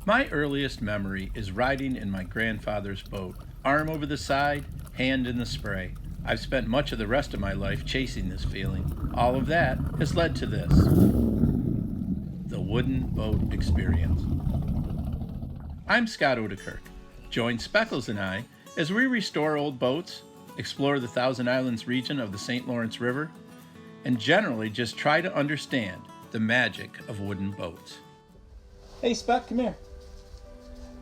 My earliest memory is riding in my grandfather's boat, arm over the side, hand in the spray. I've spent much of the rest of my life chasing this feeling. All of that has led to this, the wooden boat experience. I'm Scott Odekirk. Join Speckles and I as we restore old boats, explore the Thousand Islands region of the St. Lawrence River, and generally just try to understand the magic of wooden boats. Hey Speck, come here.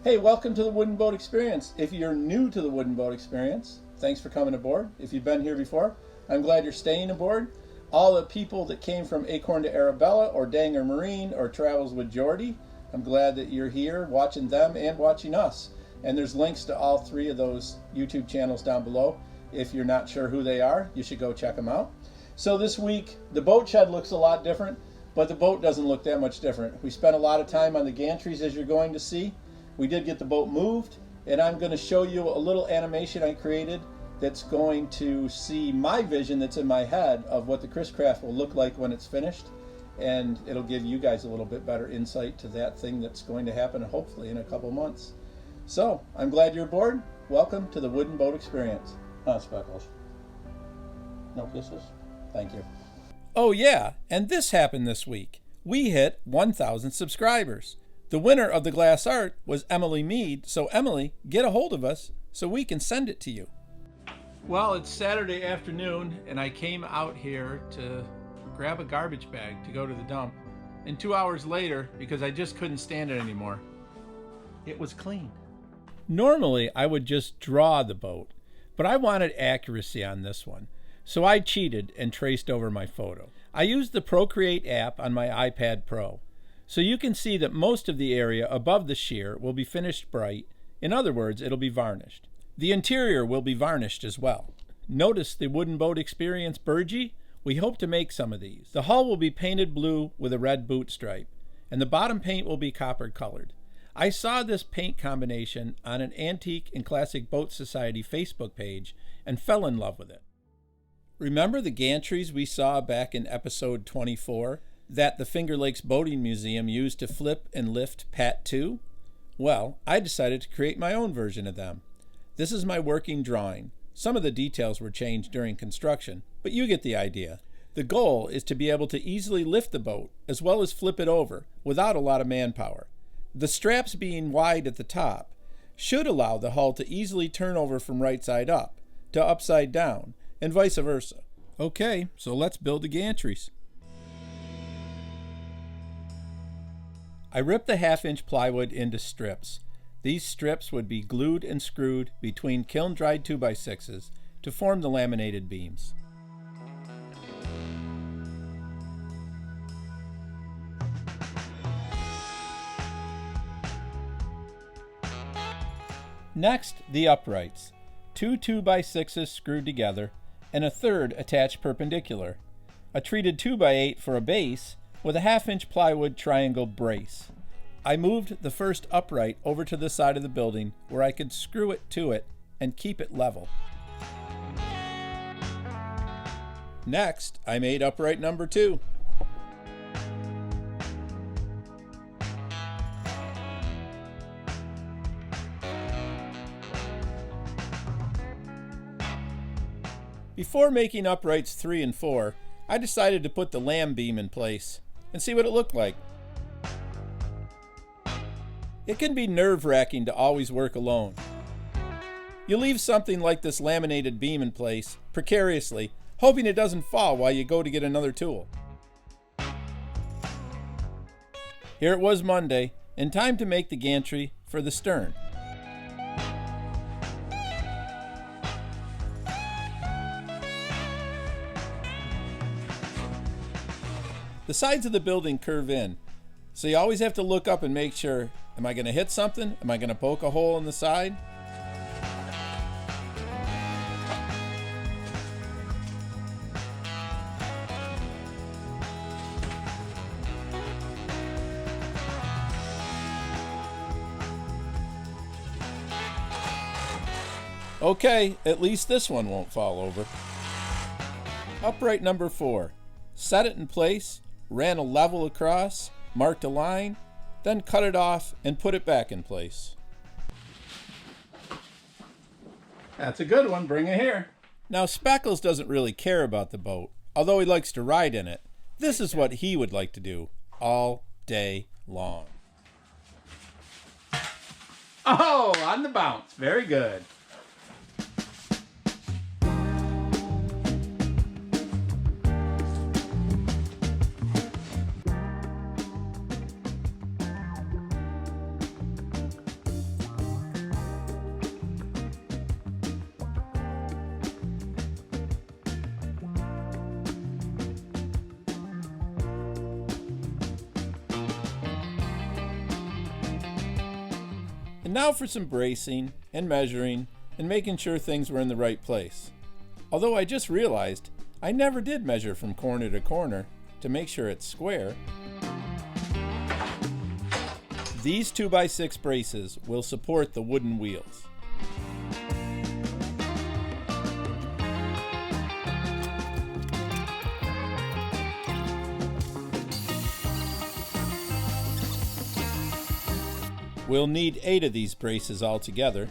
Hey, welcome to the Wooden Boat Experience. If you're new to the Wooden Boat Experience, thanks for coming aboard. If you've been here before, I'm glad you're staying aboard. All the people that came from Acorn to Arabella or Danger Marine or Travels with Geordie, I'm glad that you're here watching them and watching us. And there's links to all three of those YouTube channels down below. If you're not sure who they are, you should go check them out. So this week, the boat shed looks a lot different, but the boat doesn't look that much different. We spent a lot of time on the gantries, as you're going to see. We did get the boat moved, and I'm going to show you a little animation I created that's going to see my vision that's in my head of what the Chris Craft will look like when it's finished, and it'll give you guys a little bit better insight to that thing that's going to happen hopefully in a couple months. So, I'm glad you're aboard. Welcome to the Wooden Boat Experience. Speckles. No kisses? Thank you. Oh yeah, and this happened this week. We hit 1,000 subscribers. The winner of the glass art was Emily Mead, so Emily, get a hold of us so we can send it to you. Well, it's Saturday afternoon, and I came out here to grab a garbage bag to go to the dump. And 2 hours later, because I just couldn't stand it anymore, it was clean. Normally, I would just draw the boat, but I wanted accuracy on this one. So I cheated and traced over my photo. I used the Procreate app on my iPad Pro. So you can see that most of the area above the shear will be finished bright. In other words, it'll be varnished. The interior will be varnished as well. Notice the Wooden Boat Experience burgee? We hope to make some of these. The hull will be painted blue with a red boot stripe, and the bottom paint will be copper colored. I saw this paint combination on an Antique and Classic Boat Society Facebook page and fell in love with it. Remember the gantries we saw back in episode 24? That the Finger Lakes Boating Museum used to flip and lift Pat 2? Well, I decided to create my own version of them. This is my working drawing. Some of the details were changed during construction, but you get the idea. The goal is to be able to easily lift the boat as well as flip it over without a lot of manpower. The straps being wide at the top should allow the hull to easily turn over from right side up to upside down and vice versa. Okay, so let's build the gantries. I ripped the 1/2-inch plywood into strips. These strips would be glued and screwed between kiln-dried 2x6s to form the laminated beams. Next, the uprights. 2 2x6s screwed together and a third attached perpendicular. A treated 2x8 for a base with a 1/2-inch plywood triangle brace. I moved the first upright over to the side of the building where I could screw it to it and keep it level. Next, I made upright number 2. Before making uprights 3 and 4, I decided to put the lamb beam in place and see what it looked like. It can be nerve-wracking to always work alone. You leave something like this laminated beam in place precariously, hoping it doesn't fall while you go to get another tool. Here it was Monday, and time to make the gantry for the stern. The sides of the building curve in, so you always have to look up and make sure, am I going to hit something? Am I going to poke a hole in the side? Okay, at least this one won't fall over. Upright number 4. Set it in place, ran a level across, marked a line, Then cut it off and put it back in place. That's a good one, bring it here. Now Speckles doesn't really care about the boat, although he likes to ride in it. This is what he would like to do all day long. Oh, on the bounce, very good. And now for some bracing and measuring and making sure things were in the right place. Although I just realized I never did measure from corner to corner to make sure it's square. These 2x6 braces will support the wooden wheels. We'll need 8 of these braces altogether.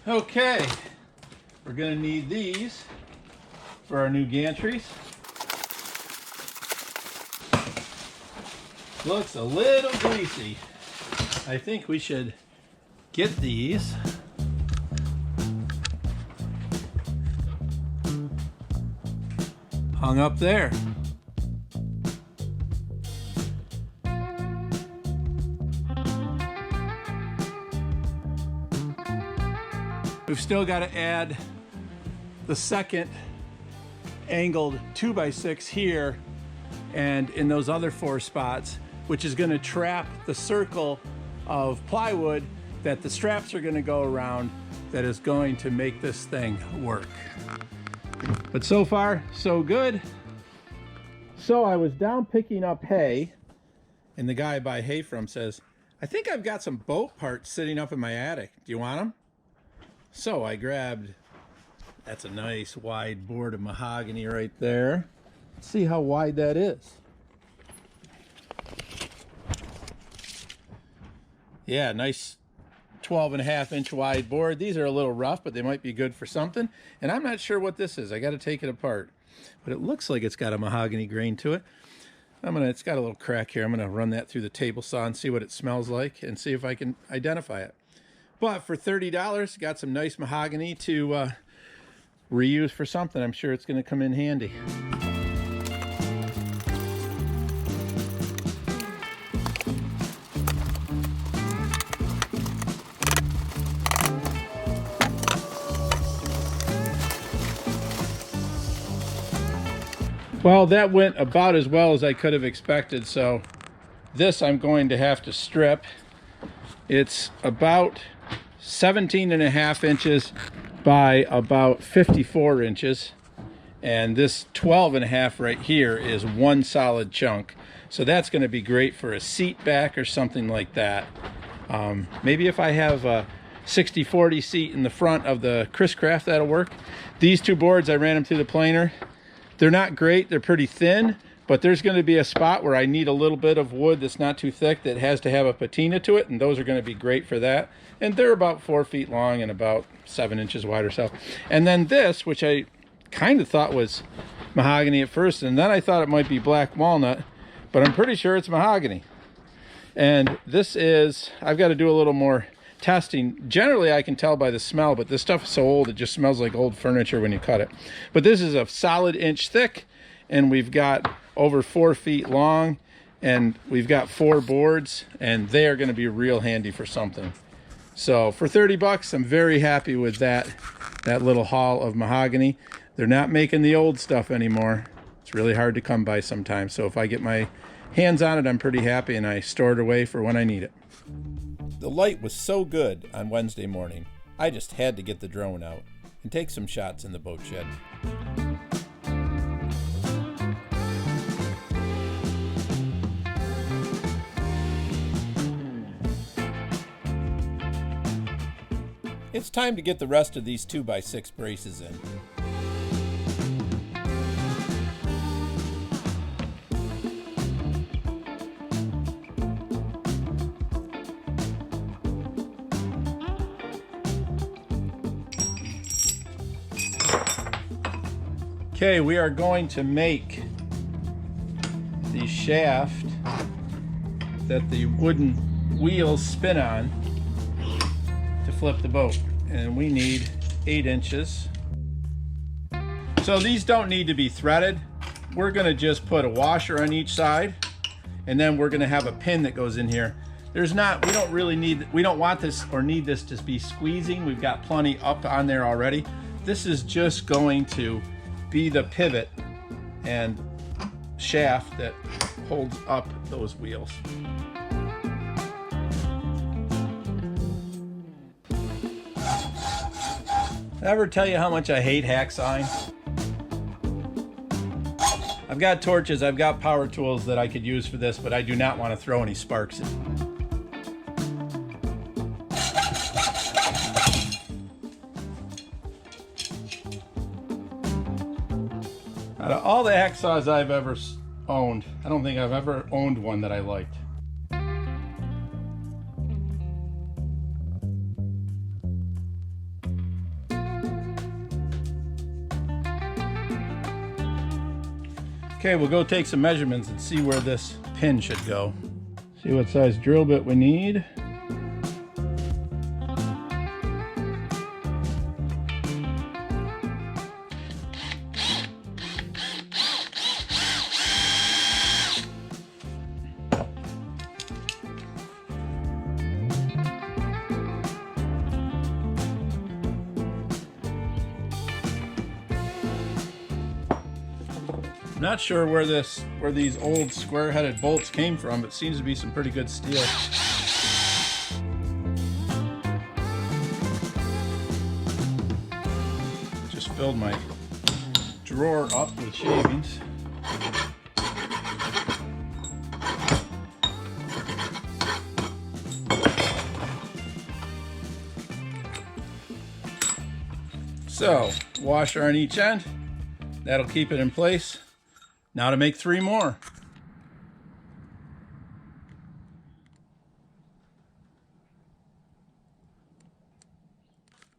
Okay, we're going to need these for our new gantries. Looks a little greasy. I think we should get these hung up there. We've still got to add the second angled 2x6 here and in those other 4 spots, which is going to trap the circle of plywood that the straps are going to go around, that is going to make this thing work. But so far, so good. So I was down picking up hay, and the guy I buy hay from says, I think I've got some boat parts sitting up in my attic. Do you want them? So I grabbed, that's a nice wide board of mahogany right there. Let's see how wide that is. Yeah, nice 12.5-inch wide board. These are a little rough, but they might be good for something. And I'm not sure what this is. I got to take it apart. But it looks like it's got a mahogany grain to it. It's got a little crack here. I'm gonna run that through the table saw and see what it smells like and see if I can identify it. But for $30, got some nice mahogany to reuse for something. I'm sure it's gonna come in handy. Well, that went about as well as I could have expected, so this I'm going to have to strip. It's about 17.5 inches by about 54 inches, and this 12.5 right here is one solid chunk. So that's going to be great for a seat back or something like that. Maybe if I have a 60/40 seat in the front of the Chris Craft, that'll work. These 2 boards, I ran them through the planer. They're not great, they're pretty thin, but there's going to be a spot where I need a little bit of wood that's not too thick that has to have a patina to it, and those are going to be great for that. And they're about 4 feet long and about 7 inches wide or so. And then this, which I kind of thought was mahogany at first, and then I thought it might be black walnut, but I'm pretty sure it's mahogany. And this is, I've got to do a little more testing. Generally I can tell by the smell, but this stuff is so old it just smells like old furniture when you cut it. But this is a solid inch thick, and we've got over 4 feet long, and we've got 4 boards, and they are going to be real handy for something. So for 30 bucks, I'm very happy with that little haul of mahogany. They're not making the old stuff anymore. It's really hard to come by sometimes, so if I get my hands on it, I'm pretty happy, and I store it away for when I need it. The light was so good on Wednesday morning, I just had to get the drone out and take some shots in the boat shed. It's time to get the rest of these 2x6 braces in. Okay, we are going to make the shaft that the wooden wheels spin on to flip the boat, and we need 8 inches. So these don't need to be threaded. We're going to just put a washer on each side, and then we're going to have a pin that goes in here. We don't want this or need this to be squeezing. We've got plenty up on there already. This is just going to be the pivot and shaft that holds up those wheels. Ever tell you how much I hate hacksawing? I've got torches, I've got power tools that I could use for this, but I do not want to throw any sparks in. Out of all the hacksaws I've ever owned, I don't think I've ever owned one that I liked. Okay, we'll go take some measurements and see where this pin should go. See what size drill bit we need. Not sure where these old square-headed bolts came from, but seems to be some pretty good steel. Just filled my drawer up with shavings. So, washer on each end. That'll keep it in place. Now to make 3 more.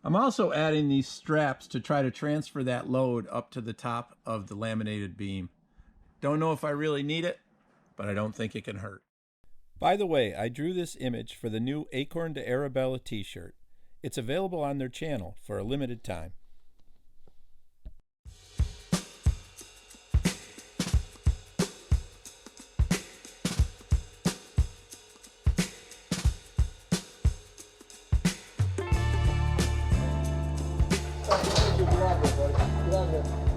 I'm also adding these straps to try to transfer that load up to the top of the laminated beam. Don't know if I really need it, but I don't think it can hurt. By the way, I drew this image for the new Acorn to Arabella t-shirt. It's available on their channel for a limited time. Gracias.